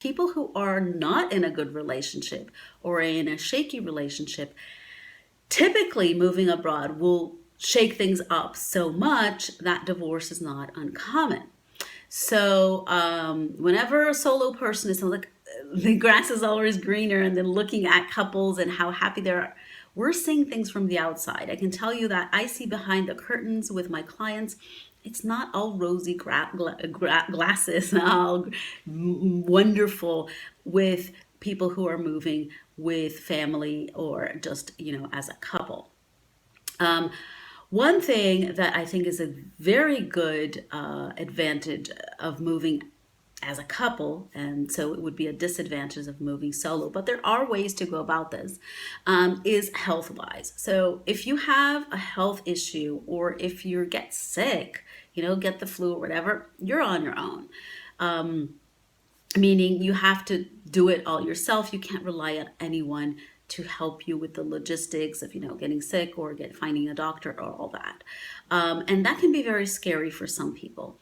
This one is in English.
People who are not in a good relationship or in a shaky relationship, typically moving abroad will shake things up so much that divorce is not uncommon. So whenever a solo person is like, the grass is always greener, and then looking at couples and how happy they are, we're seeing things from the outside. I can tell you that I see behind the curtains with my clients. It's not all rosy glasses, all wonderful with people who are moving with family or just, as a couple. Um, One thing that I think is a very good advantage of moving as a couple, and so it would be a disadvantage of moving solo, but there are ways to go about this, is health wise. So if you have a health issue or if you get sick, get the flu or whatever, you're on your own. Meaning you have to do it all yourself. You can't rely on anyone to help you with the logistics of getting sick or finding a doctor or all that, and that can be very scary for some people.